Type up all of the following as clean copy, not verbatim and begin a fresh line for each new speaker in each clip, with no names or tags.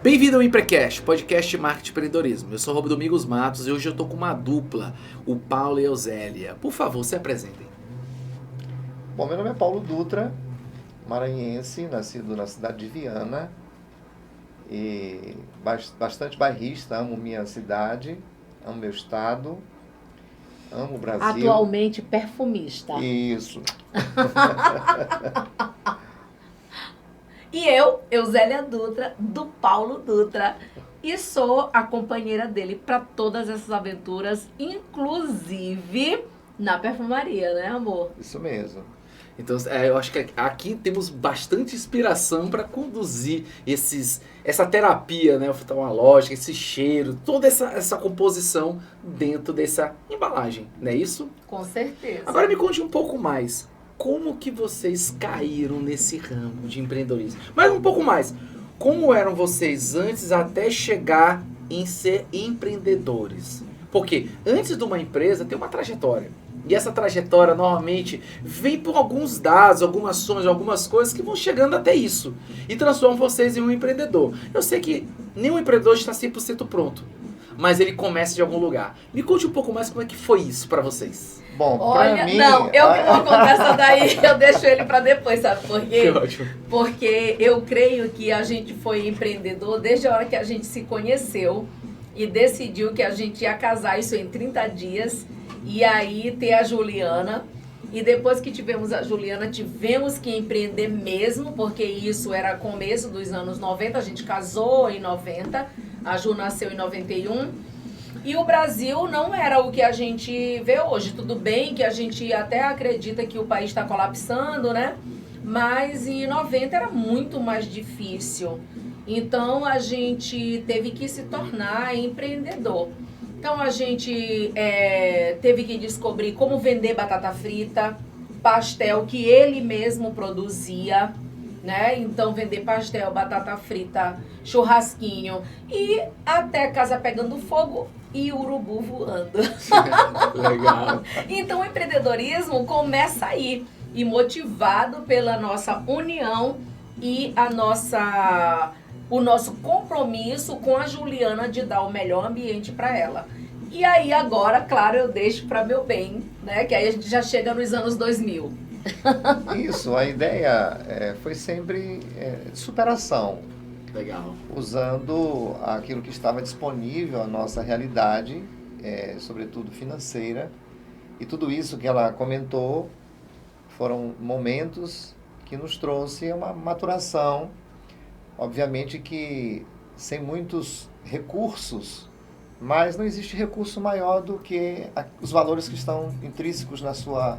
Bem-vindo ao Emprecast, podcast de marketing e empreendedorismo. Eu sou o Rob Domingos Matos e hoje eu tô com uma dupla, o Paulo e a Euzélia. Por favor, se apresentem.
Bom, meu nome é Paulo Dutra, maranhense, nascido na cidade de Viana e bastante bairrista, amo minha cidade, amo meu estado, amo o Brasil.
Atualmente perfumista.
Isso.
E eu, Euzélia Dutra, do Paulo Dutra, e sou a companheira dele para todas essas aventuras, inclusive na perfumaria, né, amor?
Isso mesmo.
Então, eu acho que aqui temos bastante inspiração para conduzir essa terapia, né, oftalmológica, esse cheiro, toda essa composição dentro dessa embalagem, não é isso?
Com certeza.
Agora me conte um pouco mais. Como que vocês caíram nesse ramo de empreendedorismo? Mas um pouco mais. Como eram vocês antes até chegar em ser empreendedores? Porque antes de uma empresa tem uma trajetória. E essa trajetória normalmente vem por alguns dados, algumas somas, algumas coisas que vão chegando até isso. E transformam vocês em um empreendedor. Eu sei que nenhum empreendedor está 100% pronto. Mas ele começa de algum lugar. Me conte um pouco mais como é que foi isso para vocês.
Bom,
Olha,
pra mim...
não, eu que vou contar essa daí, eu deixo ele para depois, sabe por quê?
Que ótimo.
Porque eu creio que a gente foi empreendedor desde a hora que a gente se conheceu e decidiu que a gente ia casar, isso em 30 dias, e aí ter a Juliana. E depois que tivemos a Juliana, tivemos que empreender mesmo, porque isso era começo dos anos 90, a gente casou em 90, a Ju nasceu em 91. E o Brasil não era o que a gente vê hoje. Tudo bem que a gente até acredita que o país está colapsando, né? Mas em 90 era muito mais difícil. Então a gente teve que se tornar empreendedor. Então a gente teve que descobrir como vender batata frita, pastel que ele mesmo produzia, né? Então vender pastel, batata frita, churrasquinho e até casa pegando fogo e urubu voando.
Legal.
Então o empreendedorismo começa aí e motivado pela nossa união e o nosso compromisso com a Juliana de dar o melhor ambiente para ela. E aí agora, claro, eu deixo para meu bem, né? Que aí a gente já chega nos anos 2000.
Isso, a ideia foi sempre superação.
Legal.
Usando aquilo que estava disponível à nossa realidade, sobretudo financeira. E tudo isso que ela comentou foram momentos que nos trouxe uma maturação, obviamente que sem muitos recursos, mas não existe recurso maior do que os valores que estão intrínsecos na sua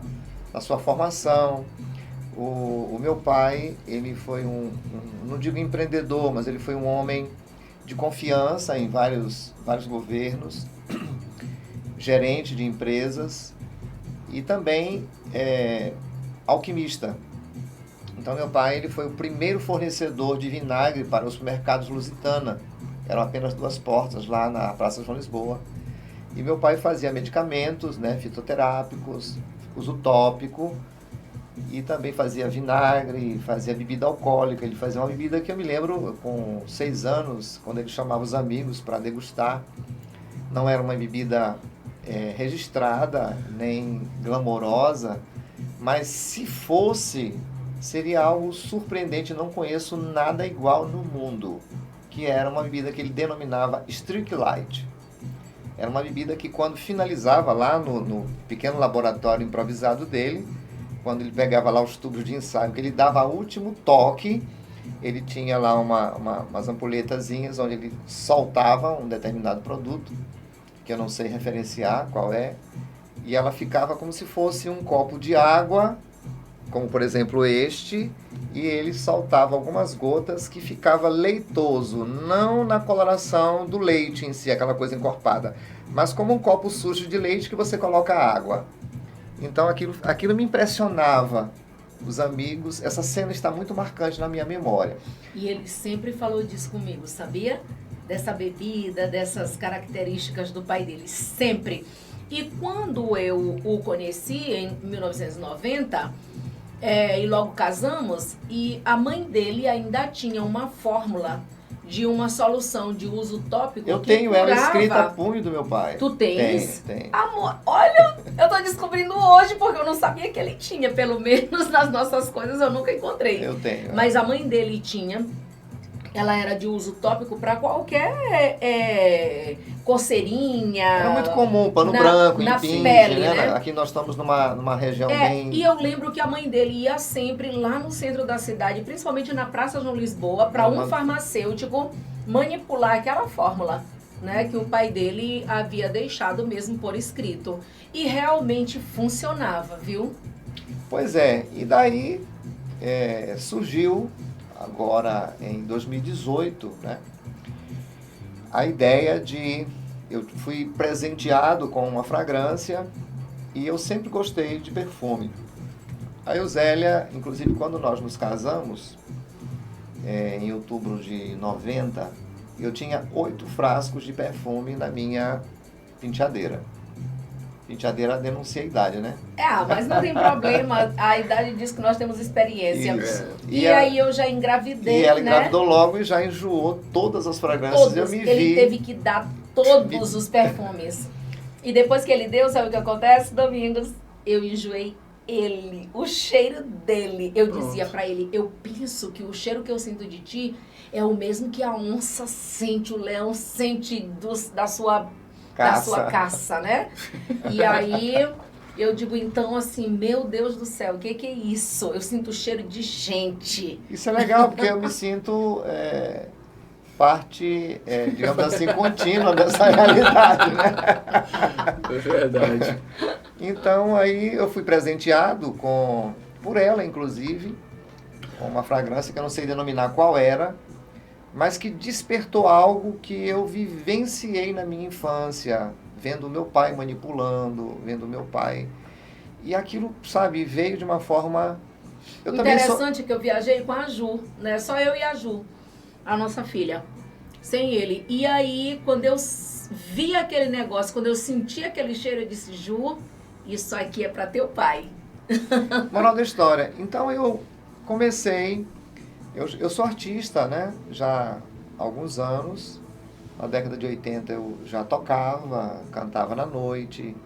formação. O meu pai, ele foi não digo empreendedor, mas ele foi um homem de confiança em vários governos, gerente de empresas e também alquimista. Então meu pai, ele foi o primeiro fornecedor de vinagre para os supermercados Lusitana. Eram apenas 2 portas lá na Praça João Lisboa. E meu pai fazia medicamentos, né, fitoterápicos, uso tópico, e também fazia vinagre, fazia bebida alcoólica. Ele fazia uma bebida que eu me lembro com 6 anos, quando ele chamava os amigos para degustar. Não era uma bebida registrada, nem glamourosa, mas se fosse, seria algo surpreendente. Não conheço nada igual no mundo, que era uma bebida que ele denominava Strict Light. Era uma bebida que, quando finalizava lá no pequeno laboratório improvisado dele, quando ele pegava lá os tubos de ensaio, que ele dava o último toque, ele tinha lá umas ampulhetazinhas onde ele soltava um determinado produto, que eu não sei referenciar qual é, e ela ficava como se fosse um copo de água, como por exemplo este, e ele soltava algumas gotas que ficava leitoso, não na coloração do leite em si, aquela coisa encorpada, mas como um copo sujo de leite que você coloca água. Então aquilo me impressionava, os amigos. Essa cena está muito marcante na minha memória.
E ele sempre falou disso comigo, sabia? Dessa bebida, dessas características do pai dele, sempre. E quando eu o conheci, em 1990, e logo casamos, e a mãe dele ainda tinha uma fórmula de uma solução de uso tópico
Eu
que
tenho ela
curava.
escrita a punho do meu pai.
Tu tens?
Tenho.
Amor, olha, eu tô descobrindo hoje porque eu não sabia que ele tinha, pelo menos nas nossas coisas eu nunca encontrei.
Eu tenho.
Mas a mãe dele tinha. Ela era de uso tópico para qualquer coceirinha.
Era muito comum, pano
na-
branco,
na
impinge,
pele,
né?
né?
Aqui nós estamos numa região bem...
E eu lembro que a mãe dele ia sempre lá no centro da cidade, principalmente na Praça João Lisboa, para um farmacêutico manipular aquela fórmula, né, que o pai dele havia deixado mesmo por escrito. E realmente funcionava, viu?
Pois é, e daí surgiu, agora em 2018, né, a ideia de... Eu fui presenteado com uma fragrância e eu sempre gostei de perfume. A Euzélia, inclusive quando nós nos casamos, em outubro de 90, eu tinha 8 frascos de perfume na minha penteadeira. Penteadeira denuncia a idade, né?
Mas não tem problema, a idade diz que nós temos experiência.
Isso.
E aí eu já engravidei,
E ela
né?
engravidou logo e já enjoou todas as fragrâncias. Eu me
Ele
vi...
teve que dar todos os perfumes. E depois que ele deu, sabe o que acontece, Domingos? Eu enjoei ele, o cheiro dele. Eu dizia pra ele, eu penso que o cheiro que eu sinto de ti é o mesmo que a onça sente, o leão sente da sua caça, né? E aí eu digo, então assim, meu Deus do céu, o que é isso? Eu sinto o cheiro de gente.
Isso é legal, porque eu me sinto parte, digamos assim, contínua dessa realidade, né?
É verdade.
Então, aí eu fui presenteado por ela, inclusive, com uma fragrância que eu não sei denominar qual era, mas que despertou algo que eu vivenciei na minha infância, vendo meu pai manipulando, vendo meu pai. E aquilo, sabe, veio de uma forma...
Interessante que eu viajei com a Ju, né? Só eu e a Ju, a nossa filha, sem ele. E aí, quando eu vi aquele negócio, quando eu senti aquele cheiro, eu disse, Ju, isso aqui é para teu pai.
Moral da história. Então eu comecei... Eu sou artista, né? Já há alguns anos. Na década de 80 eu já tocava, cantava na noite.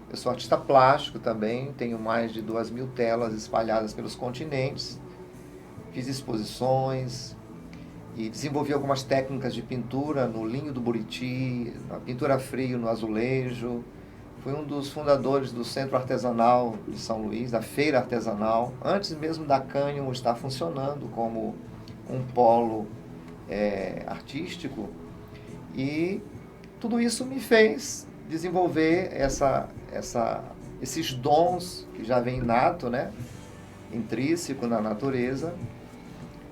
Eu sou artista plástico também, tenho mais de 2.000 telas espalhadas pelos continentes. Fiz exposições e desenvolvi algumas técnicas de pintura no linho do Buriti, na pintura a frio no azulejo. Fui um dos fundadores do Centro Artesanal de São Luís, da Feira Artesanal, antes mesmo da Cânimo estar funcionando como um polo artístico. E tudo isso me fez desenvolver esses dons que já vem inato, né? Intrínseco na natureza.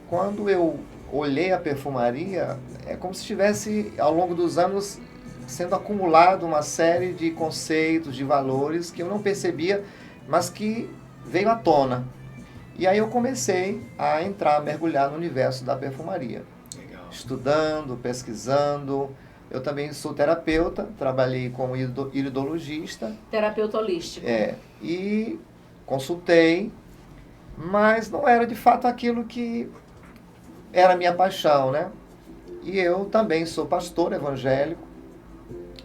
Quando eu olhei a perfumaria, é como se estivesse, ao longo dos anos, sendo acumulado uma série de conceitos, de valores que eu não percebia, mas que veio à tona. E aí eu comecei a mergulhar no universo da perfumaria.
Legal.
Estudando, pesquisando. Eu também sou terapeuta, trabalhei como iridologista.
Terapeuta holístico.
E consultei, mas não era de fato aquilo que era a minha paixão, né? E eu também sou pastor evangélico.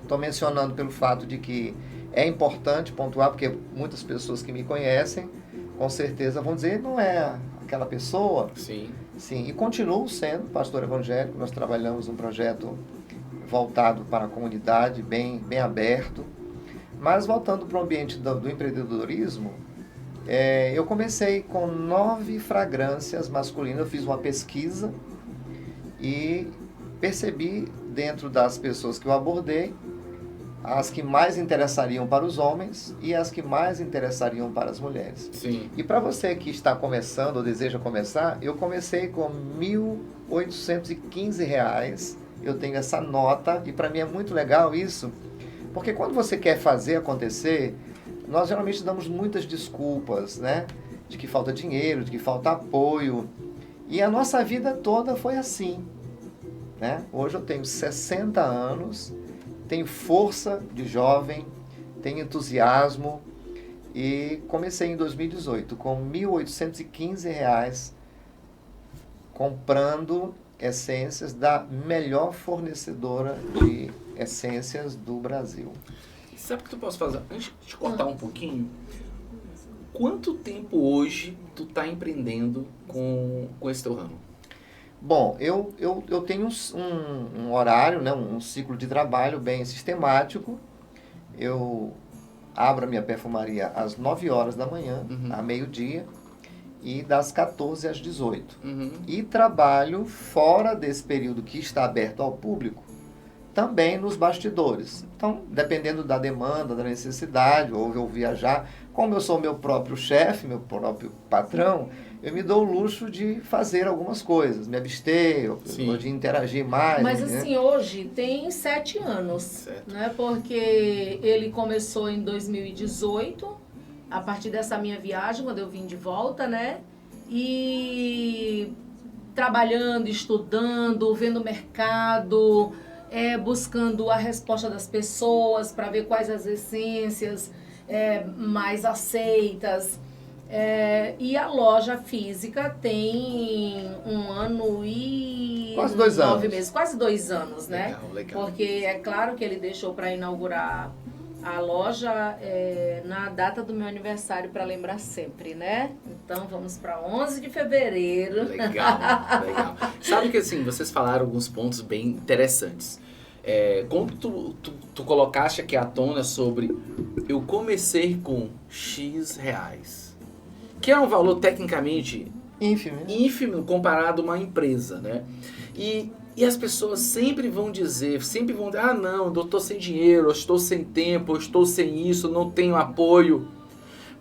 Estou mencionando pelo fato de que é importante pontuar, porque muitas pessoas que me conhecem, com certeza vão dizer, não é aquela pessoa?
Sim.
Sim, e continuo sendo pastor evangélico. Nós trabalhamos um projeto voltado para a comunidade, bem aberto. Mas voltando para o ambiente do empreendedorismo, eu comecei com 9 fragrâncias masculinas. Eu fiz uma pesquisa e percebi, dentro das pessoas que eu abordei, as que mais interessariam para os homens e as que mais interessariam para as mulheres.
Sim.
E para você que está começando ou deseja começar, eu comecei com R$ 1.815. Eu tenho essa nota e para mim é muito legal isso, porque quando você quer fazer acontecer, nós geralmente damos muitas desculpas, né? De que falta dinheiro, de que falta apoio. E a nossa vida toda foi assim, né? Hoje eu tenho 60 anos, tenho força de jovem, tenho entusiasmo e comecei em 2018 com R$ 1.815 comprando essências da melhor fornecedora de essências do Brasil.
Sabe o que tu posso fazer? Antes de cortar um pouquinho, quanto tempo hoje tu tá empreendendo com esse teu ramo?
Bom, eu tenho um horário, né, um ciclo de trabalho bem sistemático. Eu abro a minha perfumaria às 9 horas da manhã, a meio-dia, e das 14 às 18. E trabalho fora desse período que está aberto ao público, também nos bastidores. Então, dependendo da demanda, da necessidade, ou eu viajar, como eu sou meu próprio chefe, meu próprio patrão, eu me dou o luxo de fazer algumas coisas, me abster, ou de interagir mais.
Mas
né?
assim, hoje tem 7 anos, né? Porque ele começou em 2018, a partir dessa minha viagem, quando eu vim de volta, né? E trabalhando, estudando, vendo o mercado, buscando a resposta das pessoas para ver quais as essências mais aceitas. E a loja física tem 1 ano e
quase 2 anos.
9 meses, quase 2 anos, né?
Legal.
Porque é claro que ele deixou para inaugurar a loja na data do meu aniversário, para lembrar sempre, né? Então vamos para 11 de fevereiro.
Legal. Sabe que assim, vocês falaram alguns pontos bem interessantes. Quando tu colocaste aqui à tona sobre eu comecei com X reais, que é um valor tecnicamente ínfimo comparado a uma empresa, né? E as pessoas sempre vão dizer, ah não, eu estou sem dinheiro, eu estou sem tempo, eu estou sem isso, não tenho apoio.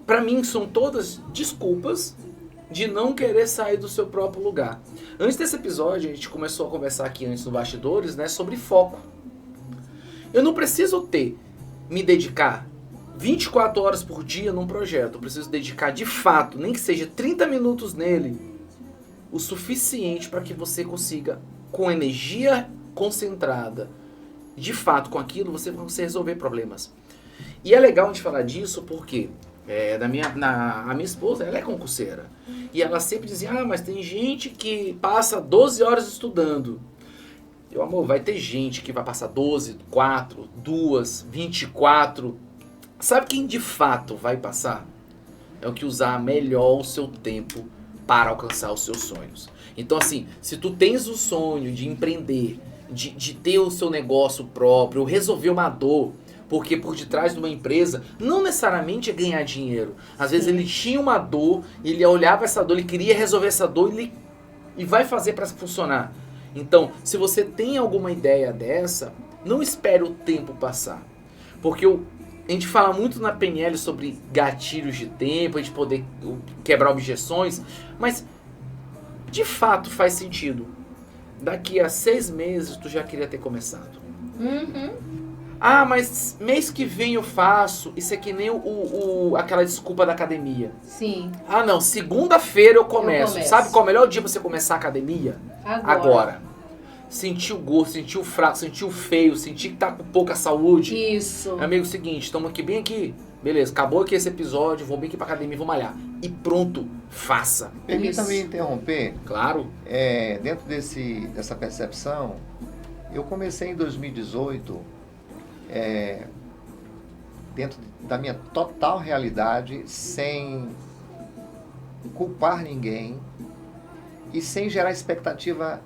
Para mim são todas desculpas de não querer sair do seu próprio lugar. Antes desse episódio, a gente começou a conversar aqui antes no Bastidores, né, sobre foco. Eu não preciso me dedicar 24 horas por dia num projeto. Eu preciso dedicar de fato, nem que seja 30 minutos nele, o suficiente para que você consiga, com energia concentrada, de fato com aquilo, você resolver problemas. E é legal a gente falar disso porque a minha esposa, ela é concurseira. E ela sempre dizia, mas tem gente que passa 12 horas estudando. Meu amor, vai ter gente que vai passar 12, 4, 2, 24. Sabe quem de fato vai passar? É o que usar melhor o seu tempo para alcançar os seus sonhos. Então assim, se tu tens o sonho de empreender, de ter o seu negócio próprio, resolver uma dor, porque por detrás de uma empresa, não necessariamente é ganhar dinheiro. Às vezes ele tinha uma dor, ele olhava essa dor, ele queria resolver essa dor e vai fazer para funcionar. Então, se você tem alguma ideia dessa, não espere o tempo passar. Porque a gente fala muito na PNL sobre gatilhos de tempo, a gente poder quebrar objeções, mas de fato faz sentido. Daqui a 6 meses tu já queria ter começado. Ah, mas mês que vem eu faço. Isso é que nem aquela desculpa da academia.
Sim.
Ah não, segunda-feira eu começo. Sabe qual é o melhor dia pra você começar a academia? Agora. Sentir o gordo, sentir o fraco, sentir o feio, sentir que tá com pouca saúde.
Isso.
Amigo, seguinte, estamos aqui bem aqui. Beleza, acabou aqui esse episódio, vou bem aqui pra academia, vou malhar. E pronto, faça.
Permita-me interromper.
Claro.
Dentro dessa percepção, eu comecei em 2018, dentro da minha total realidade, sem culpar ninguém e sem gerar expectativa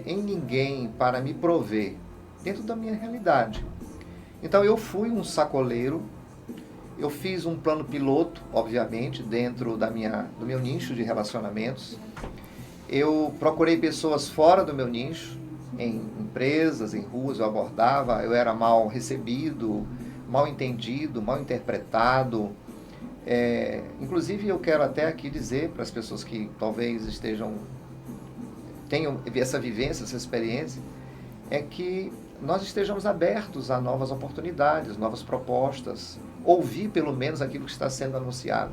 em ninguém para me prover, dentro da minha realidade. Então eu fui um sacoleiro, eu fiz um plano piloto, obviamente, dentro do meu nicho de relacionamentos. Eu procurei pessoas fora do meu nicho, em empresas, em ruas, eu abordava, eu era mal recebido, mal entendido, mal interpretado. Inclusive eu quero até aqui dizer para as pessoas que talvez tenham essa vivência, essa experiência, é que nós estejamos abertos a novas oportunidades, novas propostas, ouvir pelo menos aquilo que está sendo anunciado.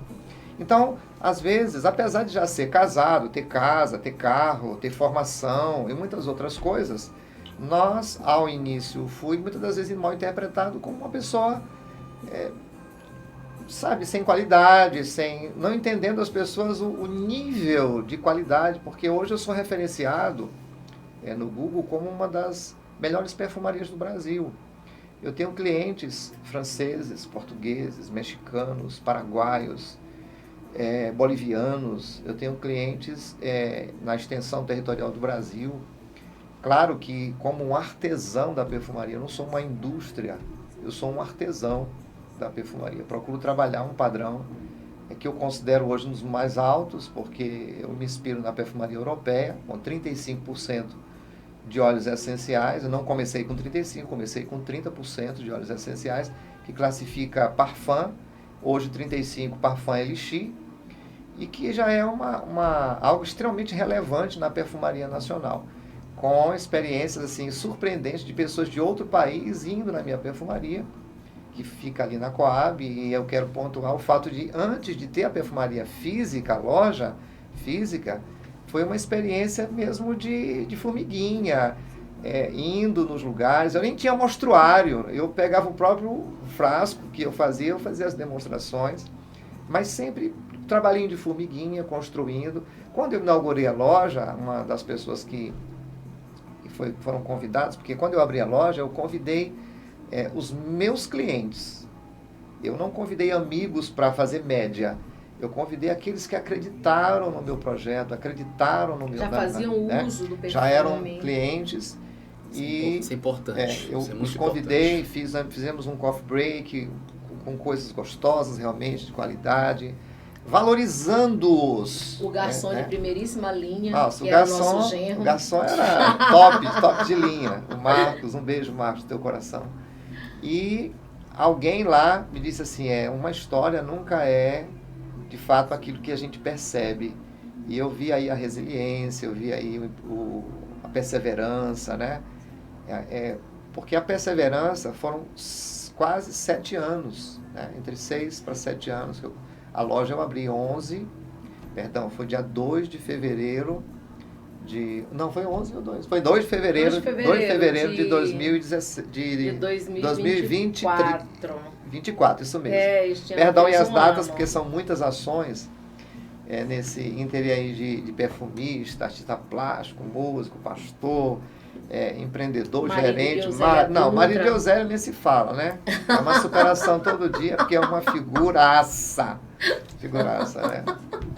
Então, às vezes, apesar de já ser casado, ter casa, ter carro, ter formação e muitas outras coisas, nós, ao início, fui muitas das vezes mal interpretado como uma pessoa, sem qualidade, não entendendo as pessoas o nível de qualidade, porque hoje eu sou referenciado no Google como uma das melhores perfumarias do Brasil. Eu tenho clientes franceses, portugueses, mexicanos, paraguaios, bolivianos. Eu tenho clientes na extensão territorial do Brasil. Claro que, como um artesão da perfumaria, eu não sou uma indústria, eu sou um artesão da perfumaria. Eu procuro trabalhar um padrão que eu considero hoje um dos mais altos, porque eu me inspiro na perfumaria europeia, com 35% de óleos essenciais. Eu não comecei com 35%, comecei com 30% de óleos essenciais, que classifica parfum, hoje 35% parfum elixir, e que já é algo extremamente relevante na perfumaria nacional, com experiências assim, surpreendentes de pessoas de outro país indo na minha perfumaria, que fica ali na Coab, e eu quero pontuar o fato de, antes de ter a perfumaria física, a loja física, foi uma experiência mesmo de formiguinha, indo nos lugares. Eu nem tinha mostruário, eu pegava o próprio frasco que eu fazia as demonstrações, mas sempre trabalhinho de formiguinha, construindo. Quando eu inaugurei a loja, uma das pessoas que foram convidados, porque quando eu abri a loja, eu convidei os meus clientes. Eu não convidei amigos para fazer média. Eu convidei aqueles que acreditaram no meu projeto, acreditaram no meu...
Já faziam uso do perfume.
Já eram clientes.
Isso é importante.
Eu os convidei, fizemos um coffee break com coisas gostosas, realmente, de qualidade, valorizando-os.
O garçom de primeiríssima linha,
nossa,
que era o nosso genro.
O garçom era top de linha. O Marcos, um beijo, Marcos, do teu coração. E alguém lá me disse assim, uma história nunca é, de fato, aquilo que a gente percebe. E eu vi aí a resiliência, eu vi aí a perseverança, né? Porque a perseverança foram quase 7 anos, né? Entre 6 para 7 anos. A loja eu abri foi dia 2 de fevereiro não, foi 11 ou 2? Foi 2 de fevereiro, 2 de fevereiro de 2024, isso mesmo. Perdão e as datas, porque são muitas ações nesse ínterim aí de perfumista, artista plástico, músico, pastor, empreendor, gerente. Maria de Eusélia nem se fala, né? É uma superação todo dia, porque é uma figuraça, né?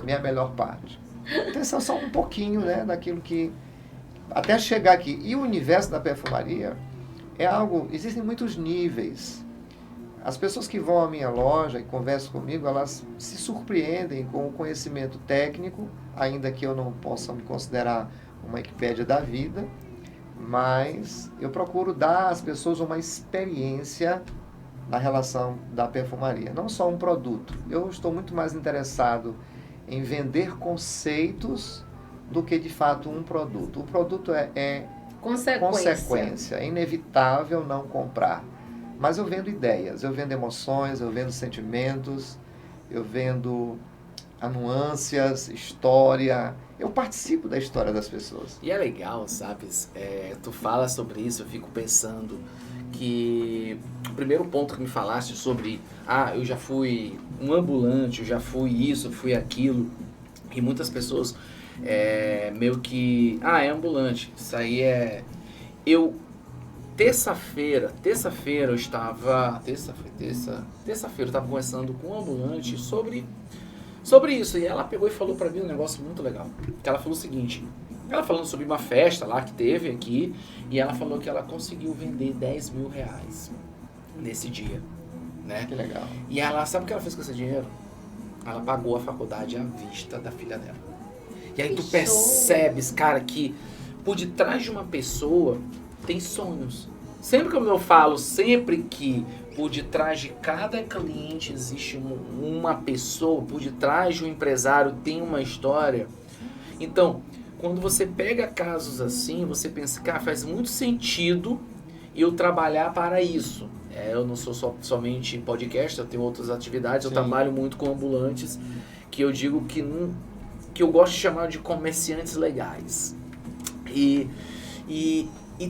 Minha melhor parte. Atenção só um pouquinho, né, daquilo que... Até chegar aqui. E o universo da perfumaria existem muitos níveis. As pessoas que vão à minha loja e conversam comigo, elas se surpreendem com o conhecimento técnico, ainda que eu não possa me considerar uma Wikipédia da vida, mas eu procuro dar às pessoas uma experiência na relação da perfumaria, não só um produto. Eu estou muito mais interessado em vender conceitos do que, de fato, um produto. O produto é consequência. É inevitável não comprar. Mas eu vendo ideias, eu vendo emoções, eu vendo sentimentos, eu vendo nuances, história. Eu participo da história das pessoas.
E é legal, sabe? Tu fala sobre isso, eu fico pensando que o primeiro ponto que me falaste sobre eu já fui um ambulante, eu já fui isso, fui aquilo, e muitas pessoas meio que é ambulante, isso aí terça-feira eu estava conversando com um ambulante sobre isso, e ela pegou e falou pra mim um negócio muito legal, que ela falou o seguinte: ela falando sobre uma festa lá que teve aqui, e ela falou que ela conseguiu vender 10 mil reais nesse dia, né?
Que legal.
E ela, sabe o que ela fez com esse dinheiro? Ela pagou a faculdade à vista da filha dela. E aí tu percebes, cara, que por detrás de uma pessoa tem sonhos. Sempre como eu falo, sempre que por detrás de cada cliente existe uma pessoa, por detrás de um empresário tem uma história. Então, quando você pega casos assim, você pensa, cara, faz muito sentido eu trabalhar para isso. Eu não sou somente podcast, eu tenho outras atividades, Sim. Eu trabalho muito com ambulantes, que eu digo que eu gosto de chamar de comerciantes legais. E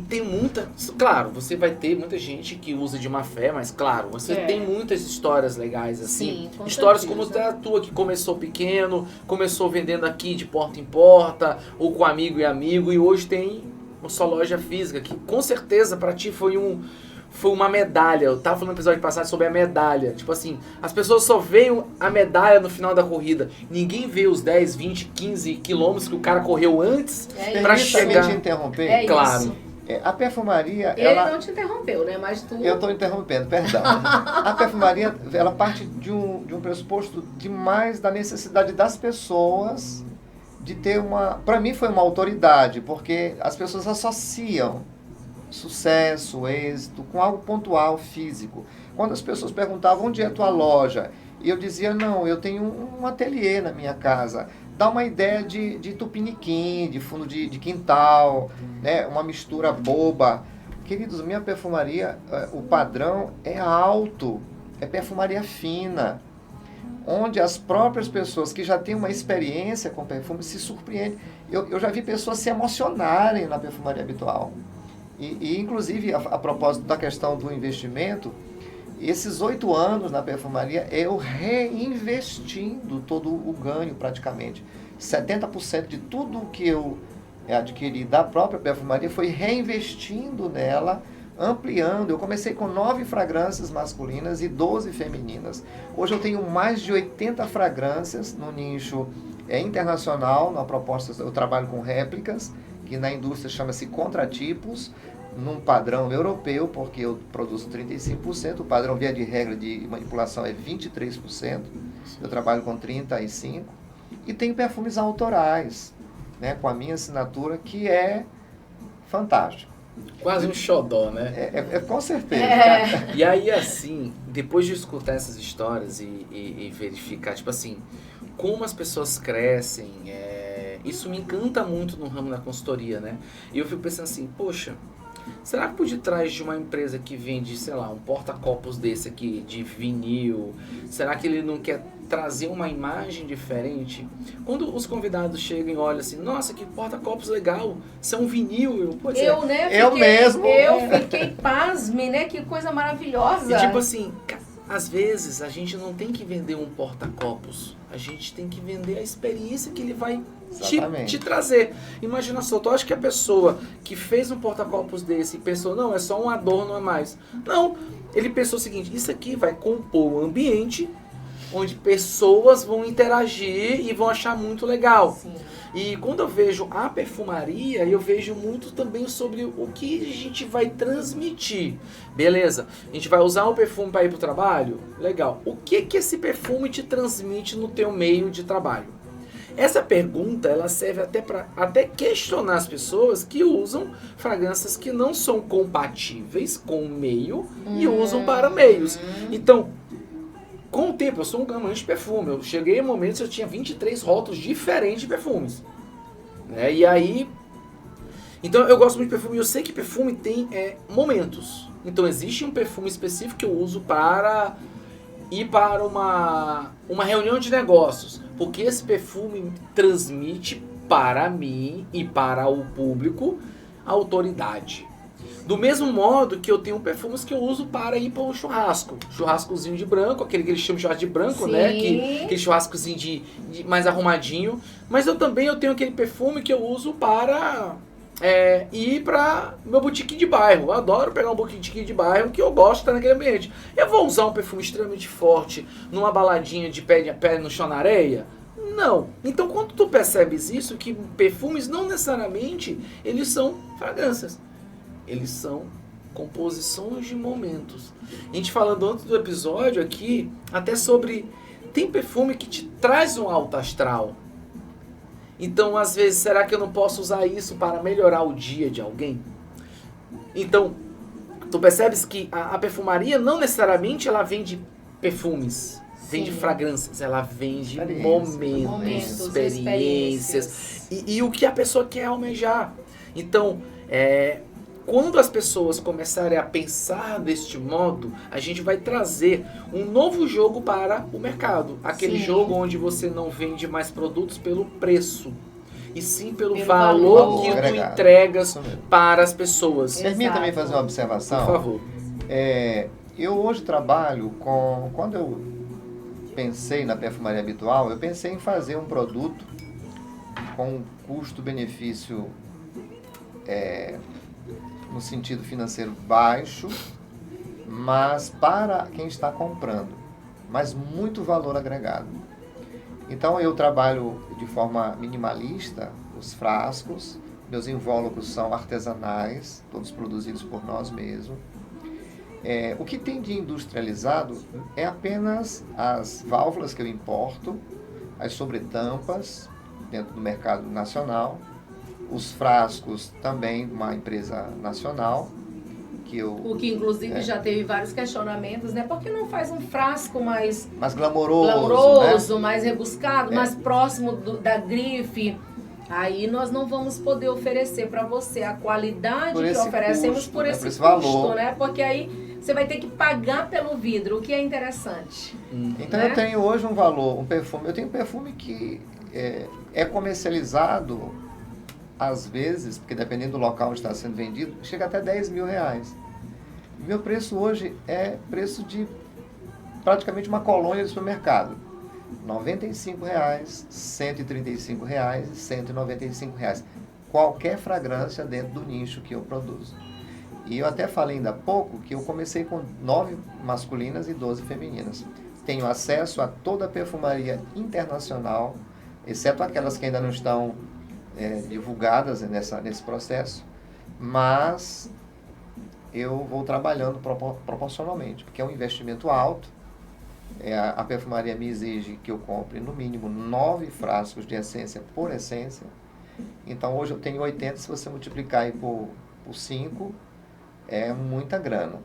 tem muita... Claro, você vai ter muita gente que usa de má fé, mas claro, você tem muitas histórias legais assim. Sim, histórias certeza. Como a tua, que começou pequeno, começou vendendo aqui de porta em porta, ou com amigo e amigo, e hoje tem sua loja física, que com certeza para ti foi uma medalha. Eu tava falando no episódio passado sobre a medalha. Tipo assim, as pessoas só veem a medalha no final da corrida. Ninguém vê os 10, 20, 15 quilômetros que o cara correu antes para chegar.
Te interromper?
É
claro.
isso.
A perfumaria,
Ele não te interrompeu, né? Mas tu...
Eu estou interrompendo, perdão. A perfumaria, ela parte de um pressuposto demais da necessidade das pessoas de ter uma... Para mim foi uma autoridade, porque as pessoas associam sucesso, êxito, com algo pontual, físico. Quando as pessoas perguntavam onde é a tua loja, e eu dizia, não, eu tenho um ateliê na minha casa. Dá uma ideia de tupiniquim, de fundo de quintal, né? Uma mistura boba. Queridos, minha perfumaria, o padrão é alto, é perfumaria fina, onde as próprias pessoas que já têm uma experiência com perfume se surpreendem. Eu já vi pessoas se emocionarem na perfumaria habitual. E inclusive, a propósito da questão do investimento, esses 8 anos na perfumaria, eu reinvestindo todo o ganho praticamente. 70% de tudo que eu adquiri da própria perfumaria foi reinvestindo nela, ampliando. Eu comecei com 9 fragrâncias masculinas e 12 femininas. Hoje eu tenho mais de 80 fragrâncias no nicho internacional, na proposta eu trabalho com réplicas, que na indústria chama-se contratipos, num padrão europeu, porque eu produzo 35%, o padrão via de regra de manipulação é 23%, eu trabalho com 35%, e tenho perfumes autorais, né, com a minha assinatura, que é fantástico.
Quase um xodó, né?
Com certeza.
E aí, assim, depois de escutar essas histórias e verificar, tipo assim, como as pessoas crescem, isso me encanta muito no ramo da consultoria, né? E eu fico pensando assim, poxa, será que por detrás de uma empresa que vende, sei lá, um porta-copos desse aqui, de vinil, será que ele não quer trazer uma imagem diferente? Quando os convidados chegam e olham assim, nossa, que porta-copos legal, isso é um vinil.
Eu fiquei pasme, né? Que coisa maravilhosa.
E tipo assim, às vezes a gente não tem que vender um porta-copos, a gente tem que vender a experiência que ele vai te trazer. Imagina só, tu acha que a pessoa que fez um porta-copos desse pensou, não, é só um adorno a mais. Não, ele pensou o seguinte, isso aqui vai compor o ambiente onde pessoas vão interagir e vão achar muito legal.
Sim.
E quando eu vejo a perfumaria, eu vejo muito também sobre o que a gente vai transmitir. Beleza, a gente vai usar o perfume para ir para o trabalho? Legal. O que esse perfume te transmite no teu meio de trabalho? Essa pergunta, ela serve até para questionar as pessoas que usam fragrâncias que não são compatíveis com o meio e usam para meios. Então, com o tempo, eu sou um amante de perfume. Eu cheguei em momentos que eu tinha 23 rótulos diferentes de perfumes. Né? E aí... Então, eu gosto muito de perfume e eu sei que perfume tem momentos. Então, existe um perfume específico que eu uso para ir para uma reunião de negócios. Porque esse perfume transmite para mim e para o público autoridade. Do mesmo modo que eu tenho perfumes que eu uso para ir para um churrasco. Churrascozinho de branco, aquele que eles chamam de churrasco de branco,
Sim.
né? Aquele churrascozinho de mais arrumadinho. Mas eu tenho aquele perfume que eu uso para ir para meu botequim de bairro. Eu adoro pegar um botequim de bairro que eu gosto de estar naquele ambiente. Eu vou usar um perfume extremamente forte numa baladinha de pé no chão na areia? Não. Então, quando tu percebes isso, que perfumes não necessariamente eles são fragrâncias. Eles são composições de momentos. A gente falando antes do episódio aqui, até sobre... Tem perfume que te traz um alto astral. Então, às vezes, será que eu não posso usar isso para melhorar o dia de alguém? Então, tu percebes que a perfumaria não necessariamente ela vende perfumes. Vende fragrâncias, ela vende momentos, experiências. E o que a pessoa quer almejar. Então, quando as pessoas começarem a pensar deste modo, a gente vai trazer um novo jogo para o mercado. Aquele jogo onde você não vende mais produtos pelo preço, e sim pelo valor que tu entregas para as pessoas.
Permita-me fazer uma observação.
Por favor.
Eu hoje trabalho com... Quando eu pensei na perfumaria habitual, eu pensei em fazer um produto com um custo-benefício no sentido financeiro baixo, mas para quem está comprando, mas muito valor agregado. Então eu trabalho de forma minimalista, os frascos, meus invólucros são artesanais, todos produzidos por nós mesmos. O que tem de industrializado é apenas as válvulas que eu importo, as sobretampas dentro do mercado nacional, os frascos também de uma empresa nacional,
o que inclusive já teve vários questionamentos, né? Por que não faz um frasco mais
glamouroso, né?
Mais rebuscado, mais próximo da grife? Aí nós não vamos poder oferecer para você a qualidade que oferecemos por esse custo,
valor,
né? Porque aí você vai ter que pagar pelo vidro, o que é interessante.
Então
né?
eu tenho hoje um valor, um perfume. Eu tenho um perfume que é comercializado às vezes, porque dependendo do local onde está sendo vendido, chega até 10 mil reais. Meu preço hoje é preço de praticamente uma colônia de supermercado. R$ 95, R$ 135, R$ 195. Qualquer fragrância dentro do nicho que eu produzo. E eu até falei ainda há pouco que eu comecei com 9 masculinas e 12 femininas. Tenho acesso a toda a perfumaria internacional, exceto aquelas que ainda não estão divulgadas nesse processo, mas eu vou trabalhando proporcionalmente, porque é um investimento alto. A perfumaria me exige que eu compre no mínimo 9 frascos de essência por essência. Então hoje eu tenho 80, se você multiplicar aí por 5, é muita grana.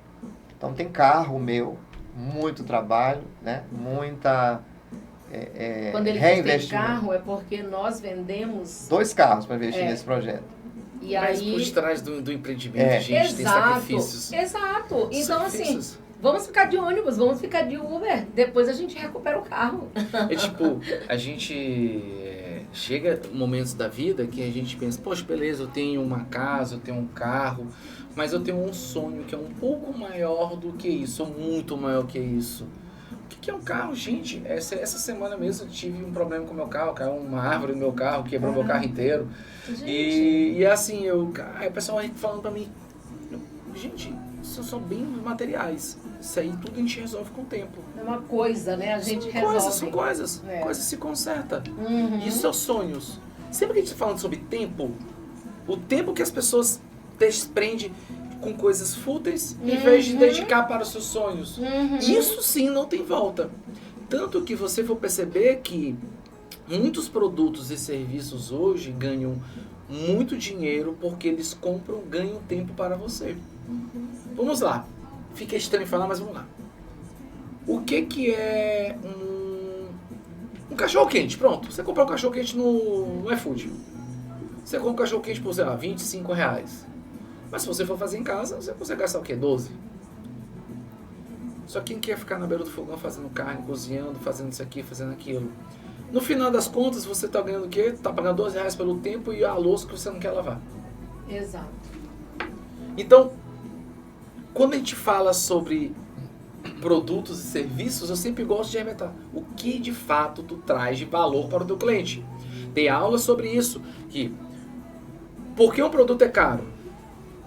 Então tem carro meu, muito trabalho, né? Muita
Quando ele diz tem carro, é porque nós vendemos
2 carros para investir nesse projeto.
E
mas
aí...
por trás do empreendimento, gente, tem sacrifícios.
Exato. Então,
sacrifícios.
Assim, vamos ficar de ônibus, vamos ficar de Uber, depois a gente recupera o carro.
A gente chega momentos da vida que a gente pensa, poxa, beleza, eu tenho uma casa, eu tenho um carro, mas eu tenho um sonho que é um pouco maior do que isso, ou muito maior que isso. O que é um carro, gente? Essa semana mesmo eu tive um problema com o meu carro, caiu uma árvore no meu carro, quebrou meu carro inteiro. E assim, aí o pessoal falando pra mim, gente, isso são bens materiais. Isso aí tudo a gente resolve com o tempo.
É uma coisa, né? A gente resolve.
São coisas. Coisas se consertam. Isso são sonhos. Sempre que a gente está falando sobre tempo, o tempo que as pessoas desprendem com coisas fúteis, em vez de dedicar para os seus sonhos. Isso sim não tem volta. Tanto que você for perceber que muitos produtos e serviços hoje ganham muito dinheiro porque eles ganham tempo para você. Vamos lá. Fica estranho falar, mas vamos lá. O que é um cachorro quente? Pronto. Você comprar um cachorro quente no iFood. Você compra um cachorro quente por, sei lá, R$25. Mas se você for fazer em casa, você consegue gastar o quê? 12? Só quem quer ficar na beira do fogão fazendo carne, cozinhando, fazendo isso aqui, fazendo aquilo. No final das contas, você está ganhando o quê? Está pagando R$12 pelo tempo e a louça que você não quer lavar.
Exato.
Então, quando a gente fala sobre produtos e serviços, eu sempre gosto de arrebentar. O que de fato tu traz de valor para o teu cliente? Tem aula sobre isso. Por que um produto é caro?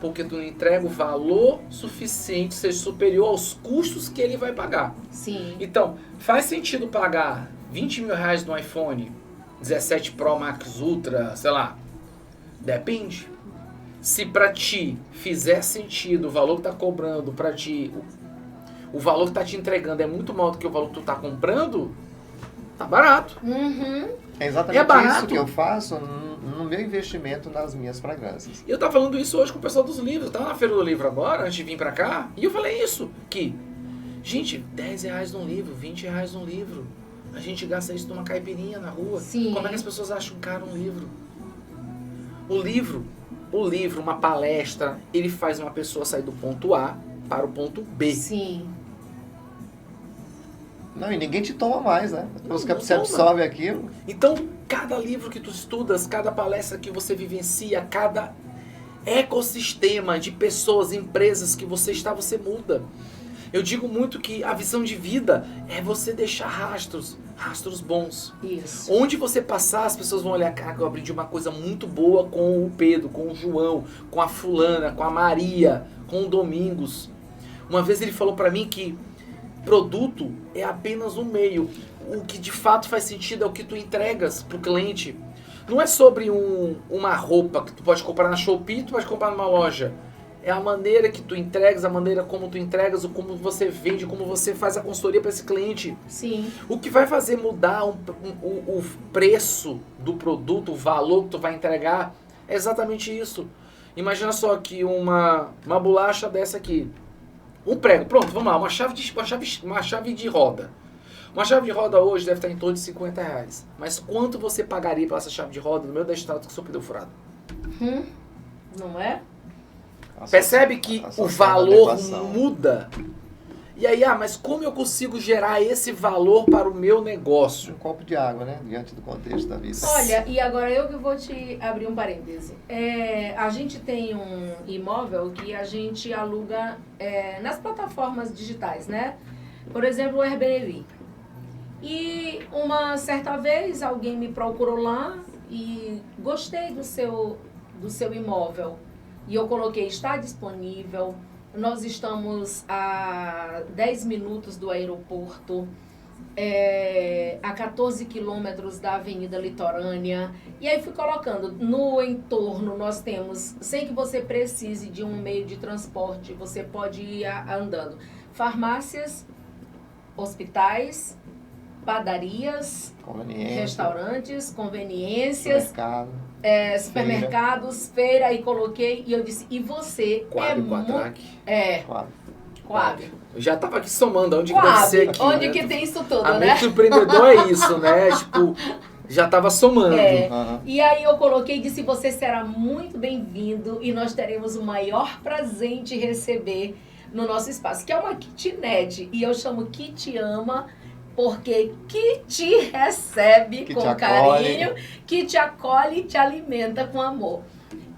Porque tu não entrega o valor suficiente, seja superior aos custos que ele vai pagar.
Sim.
Então, faz sentido pagar R$20 mil no iPhone 17 Pro Max Ultra, sei lá. Depende. Se pra ti fizer sentido o valor que tá cobrando, pra ti, o valor que tá te entregando é muito maior do que o valor que tu tá comprando, tá barato.
É exatamente
barato.
Isso que eu faço no meu investimento nas minhas fragrâncias.
Eu tava falando isso hoje com o pessoal dos livros. Eu tava na Feira do Livro agora, antes de vir pra cá, e eu falei isso, que, gente, R$10 num livro, R$20 num livro. A gente gasta isso numa caipirinha na rua.
Sim.
Como é que as pessoas acham caro um livro? O livro, uma palestra, ele faz uma pessoa sair do ponto A para o ponto B.
Sim.
Não, e ninguém te toma mais, né? Você
toma.
absorve aquilo.
Então, cada livro que tu estudas, cada palestra que você vivencia, cada ecossistema de pessoas, empresas que você está, você muda. Eu digo muito que a visão de vida é você deixar rastros. Rastros bons.
Isso.
Onde você passar, as pessoas vão olhar, cara, eu aprendi uma coisa muito boa com o Pedro, com o João, com a fulana, com a Maria, com o Domingos. Uma vez ele falou pra mim que produto é apenas um meio. O que de fato faz sentido é o que tu entregas pro cliente. Não é sobre uma roupa que tu pode comprar na Shopee, tu pode comprar numa loja. É a maneira que tu entregas, a maneira como tu entregas, o como você vende, como você faz a consultoria para esse cliente.
Sim.
O que vai fazer mudar o preço do produto, o valor que tu vai entregar, é exatamente isso. Imagina só que uma bolacha dessa aqui, um prego, pronto, vamos lá, uma chave de roda. Uma chave de roda hoje deve estar em torno de R$50. Mas quanto você pagaria por essa chave de roda no meio da estrada com o seu pneu furado?
Não é?
Percebe que o valor muda? E aí, mas como eu consigo gerar esse valor para o meu negócio?
Um copo de água, né? Diante do contexto da vida.
Olha, e agora eu que vou te abrir um parêntese. A gente tem um imóvel que a gente aluga nas plataformas digitais, né? Por exemplo, o Airbnb. E uma certa vez alguém me procurou lá e gostei do seu imóvel. E eu coloquei, está disponível. Nós estamos a 10 minutos do aeroporto, a 14 quilômetros da Avenida Litorânea. E aí fui colocando, no entorno nós temos, sem que você precise de um meio de transporte, você pode ir andando. Farmácias, hospitais, padarias, restaurantes, conveniências, supermercados, feira, e coloquei, e eu disse, e você Coab.
Eu já tava aqui somando, onde que deve ser aqui,
onde
né?
que tem isso tudo,
A
né?
mente do empreendedor é isso, né? Tipo, já tava somando.
E aí eu coloquei e disse, você será muito bem-vindo e nós teremos o maior prazer em te receber no nosso espaço, que é uma kitnet, e eu chamo que te ama, porque que te recebe com carinho, que te acolhe e te alimenta com amor.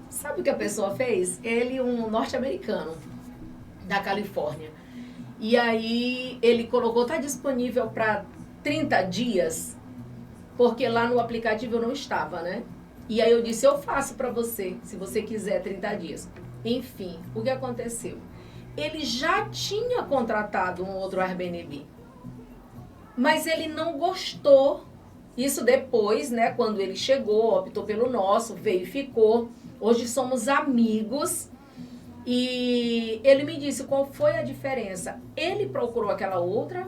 Sabe o que a pessoa fez? Ele, um norte-americano da Califórnia. E aí ele colocou, está disponível para 30 dias, porque lá no aplicativo eu não estava, né? E aí eu disse, eu faço para você, se você quiser 30 dias. Enfim, o que aconteceu? Ele já tinha contratado um outro Airbnb, mas ele não gostou. Isso depois, né, quando ele chegou, optou pelo nosso, veio e ficou. Hoje somos amigos. E ele me disse qual foi a diferença. Ele procurou aquela outra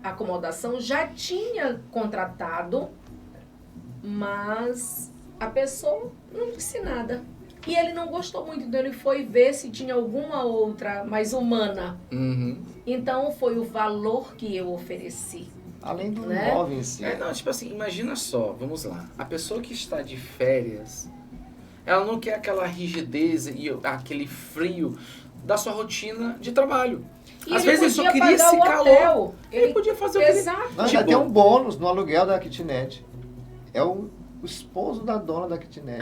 acomodação, já tinha contratado, mas a pessoa não disse nada. E ele não gostou muito, então ele foi ver se tinha alguma outra mais humana. Então foi o valor que eu ofereci.
Além do imóvel em si.
Tipo assim, imagina só, vamos lá. A pessoa que está de férias, ela não quer aquela rigidez e aquele frio da sua rotina de trabalho.
E
às vezes ele só queria esse calor. Ele podia fazer o que ele...
Não, já tem um bônus no aluguel da kitnet. É o esposo da dona da kitnet.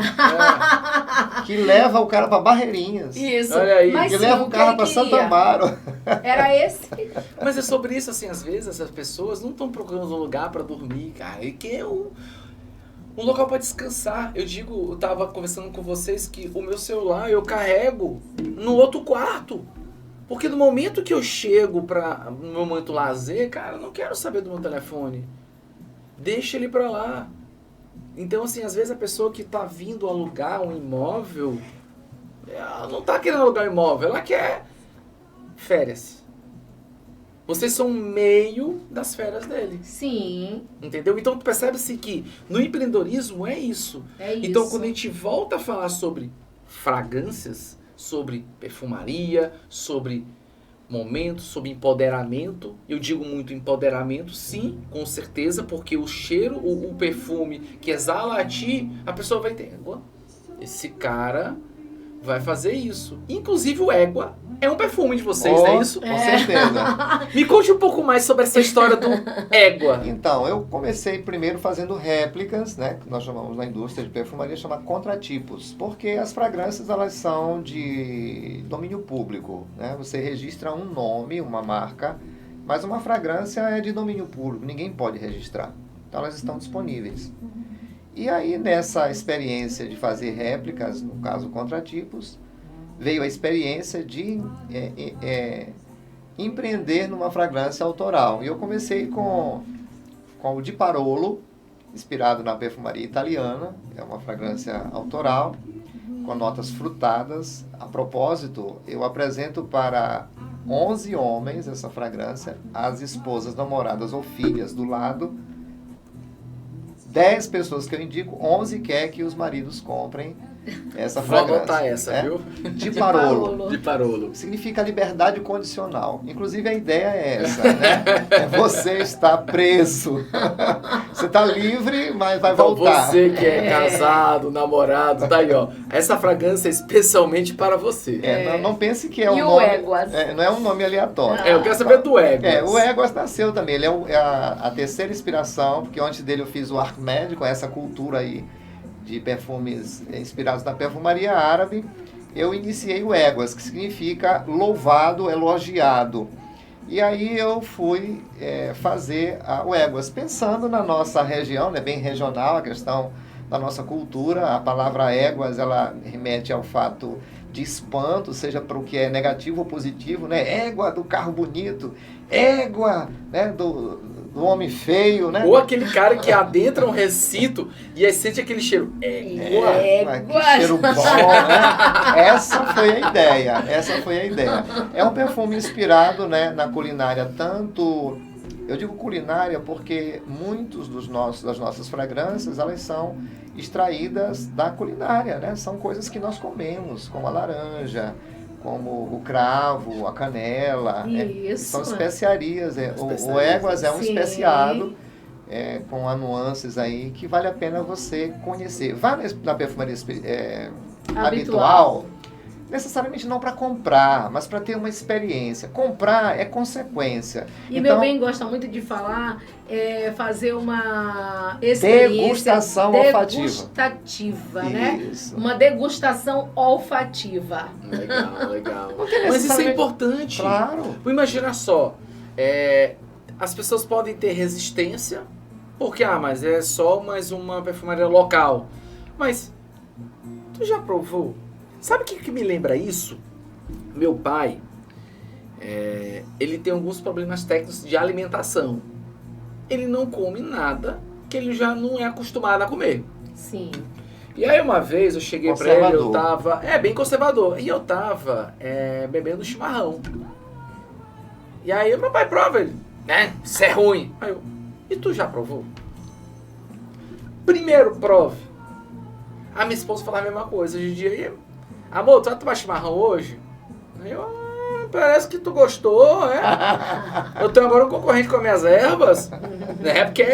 Que leva o cara para Barreirinhas.
Isso.
Olha aí.
Mas
que leva o cara para Santo Amaro.
Era esse.
Mas é sobre isso, assim, às vezes essas pessoas não estão procurando um lugar para dormir, cara. E que é um local para descansar. Eu tava conversando com vocês que o meu celular eu carrego no outro quarto. Porque no momento que eu chego no meu momento lazer, cara, eu não quero saber do meu telefone. Deixa ele para lá. Então, assim, às vezes a pessoa que tá vindo alugar um imóvel, ela não tá querendo alugar um imóvel, ela quer férias. Vocês são meio das férias dele.
Sim.
Entendeu? Então, percebe-se que no empreendedorismo é isso.
É isso.
Então, quando a gente volta a falar sobre fragrâncias, sobre perfumaria, sobre momentos, sobre empoderamento, eu digo muito empoderamento, sim, com certeza, porque o cheiro, o perfume que exala a ti, a pessoa vai ter, esse cara vai fazer isso. Inclusive o Égua é um perfume de vocês, não é isso?
Com certeza.
Me conte um pouco mais sobre essa história do Égua.
Então, eu comecei primeiro fazendo réplicas, né, que nós chamamos na indústria de perfumaria, chama contratipos, porque as fragrâncias, elas são de domínio público, né? Você registra um nome, uma marca, Mas uma fragrância é de domínio público, ninguém pode registrar. Então elas estão disponíveis. E aí, nessa experiência de fazer réplicas, no caso contratipos, veio a experiência de empreender numa fragrância autoral. E eu comecei com o Di Parolo, inspirado na perfumaria italiana. É uma fragrância autoral, com notas frutadas. A propósito, eu apresento para 11 homens essa fragrância, as esposas, namoradas ou filhas do lado. 10 pessoas que eu indico, 11 quer que os maridos comprem essa fragrância.
Vou anotar essa, viu?
Di Parolo.
Di Parolo.
Significa liberdade condicional. Inclusive a ideia é essa, né? É você estar preso. Você está livre, mas vai
Então,
voltar.
você que é casado, namorado, tá aí, ó. Essa fragrância é especialmente para você.
Não pense que é um
E o
nome...
Éguas?
não é um nome aleatório.
Eu quero saber do Éguas.
O Éguas nasceu também. Ele é a terceira inspiração, porque antes dele eu fiz o Archimed, com essa cultura aí de perfumes inspirados na perfumaria árabe. Eu iniciei o Éguas, que significa louvado, elogiado. E aí eu fui fazer o Éguas, pensando na nossa região, né, bem regional, a questão da nossa cultura. A palavra Éguas, ela remete ao fato de espanto, seja para o que é negativo ou positivo, né? Égua do carro bonito, égua, né, do homem feio, né?
Ou aquele cara que adentra um recinto e aí sente aquele cheiro.
Que cheiro bom, né? Essa foi a ideia. É um perfume inspirado, né, na culinária, tanto... Eu digo culinária porque muitos das nossas fragrâncias, elas são extraídas da culinária, né? São coisas que nós comemos, como a laranja, como o cravo, a canela. São especiarias. O Éguas é um especiado com nuances aí que vale a pena você conhecer. Vá na perfumaria habitual, necessariamente não para comprar, mas para ter uma experiência. Comprar é consequência.
E meu bem gosta muito de falar, fazer uma experiência degustativa, né? Uma degustação olfativa.
Legal. Mas isso é importante.
Claro.
Imagina só, as pessoas podem ter resistência, porque, mas é só mais uma perfumaria local. Mas, tu já provou? Sabe o que me lembra isso? Meu pai, ele tem alguns problemas técnicos de alimentação. Ele não come nada que ele já não é acostumado a comer.
Sim.
E aí uma vez eu cheguei pra ele, eu tava... bem conservador. E eu tava bebendo chimarrão. E aí meu pai prova ele. Isso é ruim. Aí eu, e tu já provou? Primeiro prove. A minha esposa falava a mesma coisa. Hoje em dia... Amor, tu vai tomar chimarrão hoje? Eu, parece que tu gostou, Eu tenho agora um concorrente com as minhas ervas, né? Porque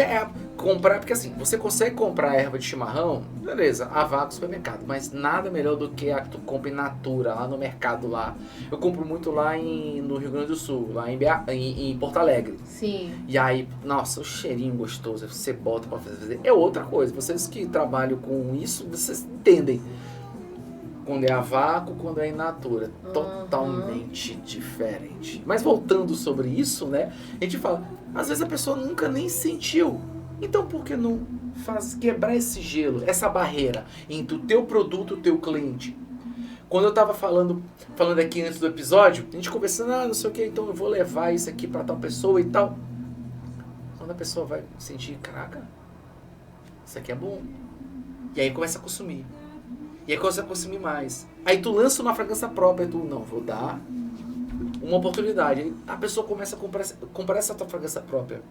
comprar, porque assim, você consegue comprar erva de chimarrão, beleza, a vaca no supermercado, mas nada melhor do que a que tu compra in natura, lá no mercado lá. Eu compro muito lá no Rio Grande do Sul, lá em Porto Alegre.
Sim.
E aí, nossa, o cheirinho gostoso, você bota pra fazer. É outra coisa, vocês que trabalham com isso, vocês entendem. Quando é a vácuo, quando é in natura. Totalmente diferente. Mas voltando sobre isso, né? A gente fala, às vezes a pessoa nunca nem sentiu. Então por que não faz quebrar esse gelo, essa barreira entre o teu produto e o teu cliente? Quando eu tava falando aqui antes do episódio, a gente conversando, não sei o que, então eu vou levar isso aqui pra tal pessoa e tal. Quando a pessoa vai sentir, caraca, isso aqui é bom. E aí começa a consumir. E aí começa a consumir mais. Aí tu lança uma fragrância própria e tu, não, vou dar uma oportunidade. Aí a pessoa começa a comprar essa tua fragrância própria.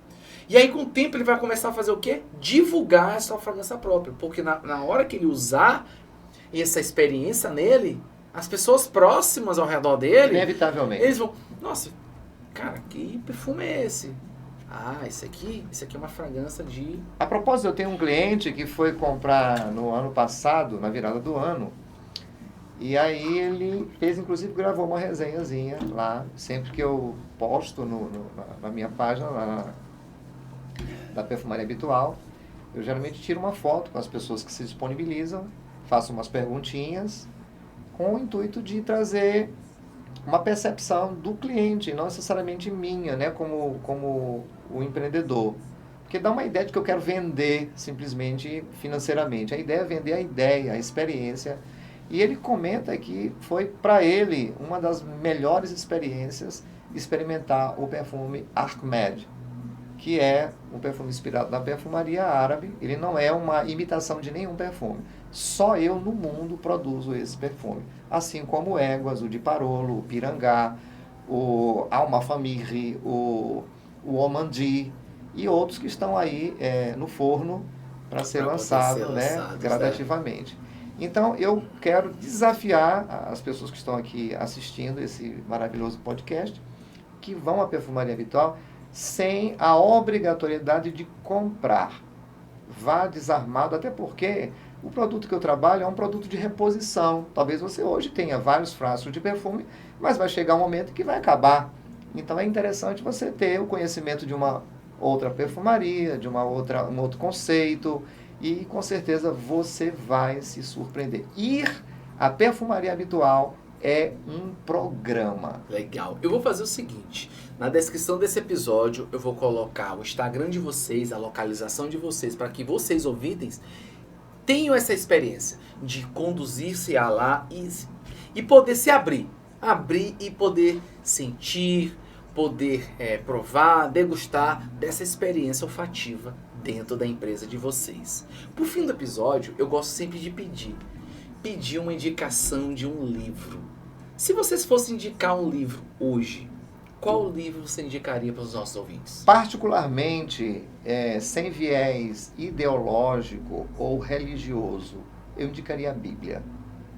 E aí com o tempo ele vai começar a fazer o quê? Divulgar essa fragrância própria. Porque na hora que ele usar essa experiência nele, as pessoas próximas ao redor dele...
Inevitavelmente.
Eles vão, nossa, cara, que perfume é esse? Isso aqui é uma fragrância de...
A propósito, eu tenho um cliente que foi comprar no ano passado, na virada do ano, e aí ele fez, inclusive gravou uma resenhazinha lá, sempre que eu posto na minha página, lá da Perfumaria Habitual, eu geralmente tiro uma foto com as pessoas que se disponibilizam, faço umas perguntinhas, com o intuito de trazer uma percepção do cliente, não necessariamente minha, né, como o empreendedor. Porque dá uma ideia de que eu quero vender simplesmente financeiramente. A ideia é vender a ideia, a experiência. E ele comenta que foi para ele uma das melhores experiências experimentar o perfume Ahmed, que é um perfume inspirado na perfumaria árabe. Ele não é uma imitação de nenhum perfume. Só eu no mundo produzo esse perfume. Assim como o Éguas, o de Parolo, o Pirangá, o Alma Famiri, o Omandi e outros que estão aí no forno para ser lançado, né, gradativamente. Então, eu quero desafiar as pessoas que estão aqui assistindo esse maravilhoso podcast, que vão à perfumaria habitual, sem a obrigatoriedade de comprar. Vá desarmado, até porque o produto que eu trabalho é um produto de reposição. Talvez você hoje tenha vários frascos de perfume, mas vai chegar um momento que vai acabar. Então, é interessante você ter o conhecimento de uma outra perfumaria, de um outro conceito, e com certeza você vai se surpreender. Ir à perfumaria habitual é um programa.
Legal. Eu vou fazer o seguinte, na descrição desse episódio eu vou colocar o Instagram de vocês, a localização de vocês, para que vocês ouvintes tenham essa experiência de conduzir-se a lá e poder se abrir e poder sentir, poder provar, degustar dessa experiência olfativa dentro da empresa de vocês. Por fim do episódio, eu gosto sempre de pedir uma indicação de um livro. Se vocês fossem indicar um livro hoje, qual livro você indicaria para os nossos ouvintes?
Particularmente, sem viés ideológico ou religioso, eu indicaria a Bíblia.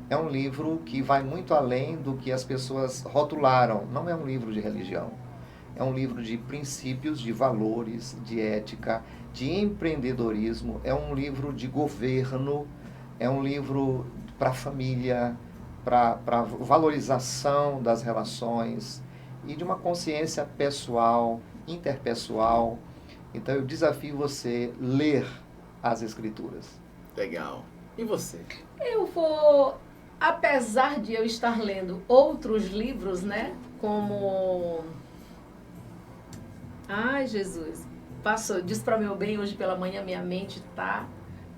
É um livro que vai muito além do que as pessoas rotularam. Não é um livro de religião. É um livro de princípios, de valores, de ética, de empreendedorismo. É um livro de governo. É um livro para a família, para valorização das relações e de uma consciência pessoal, interpessoal. Então eu desafio você a ler as Escrituras.
Legal. E você?
Eu vou, apesar de eu estar lendo outros livros, né, como... Ai, Jesus, disse para meu bem, hoje pela manhã minha mente tá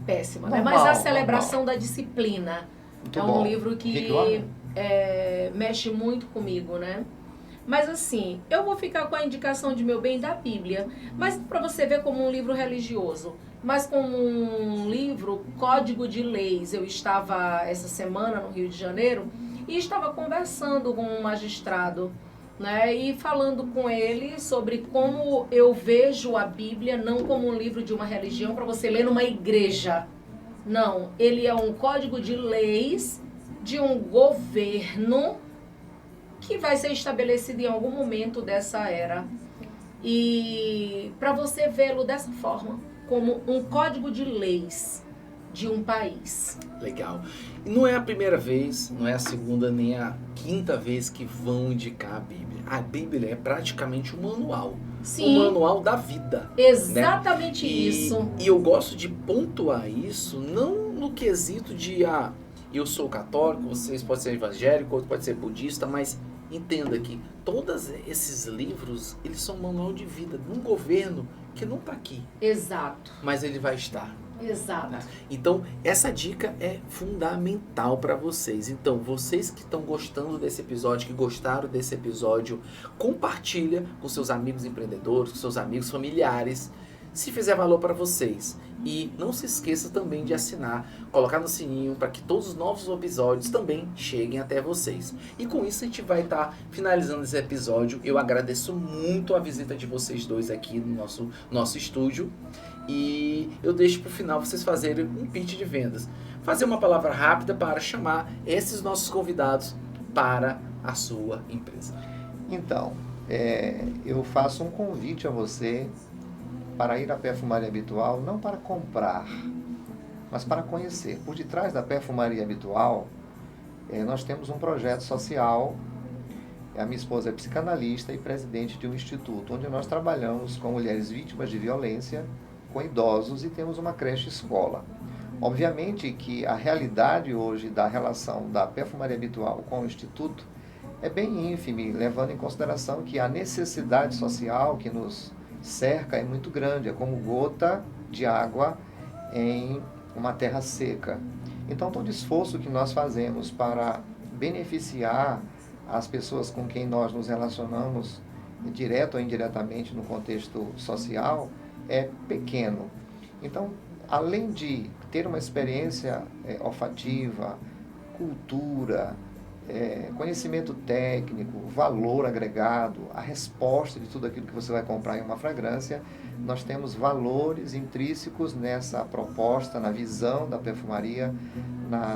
péssima, né? Mas A Celebração da Disciplina
muito
é um
bom.
livro que mexe muito comigo, né? Mas assim, eu vou ficar com a indicação de meu bem da Bíblia, mas para você ver como um livro religioso, mas como um livro Código de Leis. Eu estava essa semana no Rio de Janeiro e estava conversando com um magistrado, né, e falando com ele sobre como eu vejo a Bíblia não como um livro de uma religião para você ler numa igreja. Não, ele é um código de leis de um governo que vai ser estabelecido em algum momento dessa era. E para você vê-lo dessa forma, como um código de leis de um país.
Legal. E não é a primeira vez, não é a segunda nem a quinta vez que vão indicar a Bíblia. A Bíblia é praticamente um manual.
Sim.
Um manual da vida.
Exatamente,
né?
isso.
E eu gosto de pontuar isso, não no quesito de, eu sou católico, vocês podem ser evangélicos, outro pode ser budista, mas entenda que todos esses livros, eles são um manual de vida de um governo que não está aqui.
Exato.
Mas ele vai estar.
Exato.
Né? Então, essa dica é fundamental para vocês. Então, vocês que estão gostando desse episódio, que gostaram desse episódio, compartilha com seus amigos empreendedores, com seus amigos familiares, se fizer valor para vocês. E não se esqueça também de assinar, colocar no sininho para que todos os novos episódios também cheguem até vocês. E com isso a gente vai estar finalizando esse episódio. Eu agradeço muito a visita de vocês dois aqui no nosso estúdio. E eu deixo para o final vocês fazerem um pitch de vendas. Fazer uma palavra rápida para chamar esses nossos convidados para a sua empresa.
Então, eu faço um convite a você para ir à perfumaria habitual, não para comprar, mas para conhecer. Por detrás da perfumaria habitual, nós temos um projeto social. A minha esposa é psicanalista e presidente de um instituto, onde nós trabalhamos com mulheres vítimas de violência, com idosos, e temos uma creche-escola. Obviamente que a realidade hoje da relação da perfumaria habitual com o instituto é bem ínfime, levando em consideração que a necessidade social que nos cerca é muito grande, é como gota de água em uma terra seca. Então, todo esforço que nós fazemos para beneficiar as pessoas com quem nós nos relacionamos, direto ou indiretamente no contexto social, é pequeno. Então, além de ter uma experiência olfativa, cultura, conhecimento técnico, valor agregado, a resposta de tudo aquilo que você vai comprar em uma fragrância, nós temos valores intrínsecos nessa proposta, na visão da perfumaria,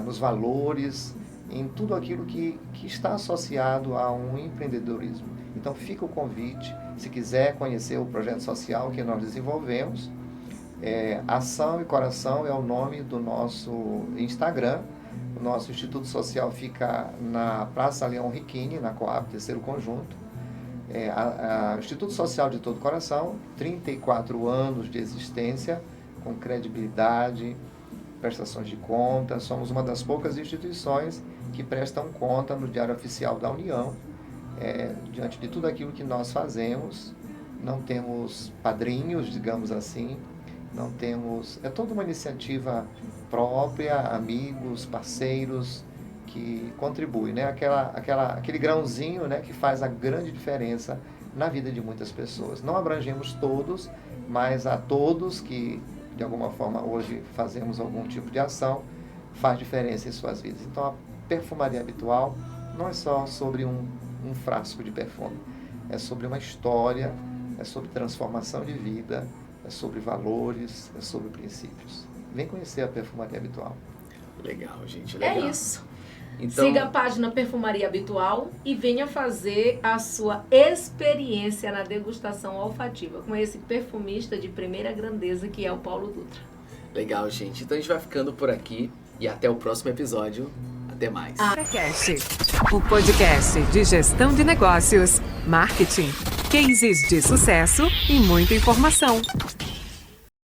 nos valores, em tudo aquilo que está associado a um empreendedorismo. Então fica o convite, se quiser conhecer o projeto social que nós desenvolvemos, Ação e Coração é o nome do nosso Instagram. O nosso Instituto Social fica na Praça Leão Riquini, na Coab, terceiro conjunto. O Instituto Social de Todo Coração, 34 anos de existência, com credibilidade, prestações de contas. Somos uma das poucas instituições que prestam conta no Diário Oficial da União, diante de tudo aquilo que nós fazemos. Não temos padrinhos, digamos assim, não temos... É toda uma iniciativa própria, amigos, parceiros que contribuem, né? Aquele grãozinho, né, que faz a grande diferença na vida de muitas pessoas. Não abrangemos todos, mas a todos que, de alguma forma, hoje fazemos algum tipo de ação, faz diferença em suas vidas. Então, a perfumaria habitual não é só sobre um frasco de perfume, é sobre uma história, é sobre transformação de vida, é sobre valores, é sobre princípios. Vem conhecer a perfumaria habitual.
Legal, gente, legal.
É isso.
Então,
siga a página Perfumaria Habitual e venha fazer a sua experiência na degustação olfativa com esse perfumista de primeira grandeza que é o Paulo Dutra.
legal, gente. Então a gente vai ficando por aqui e até o próximo episódio. Até mais.
Cast, o podcast de gestão de negócios, marketing, cases de sucesso e muita informação.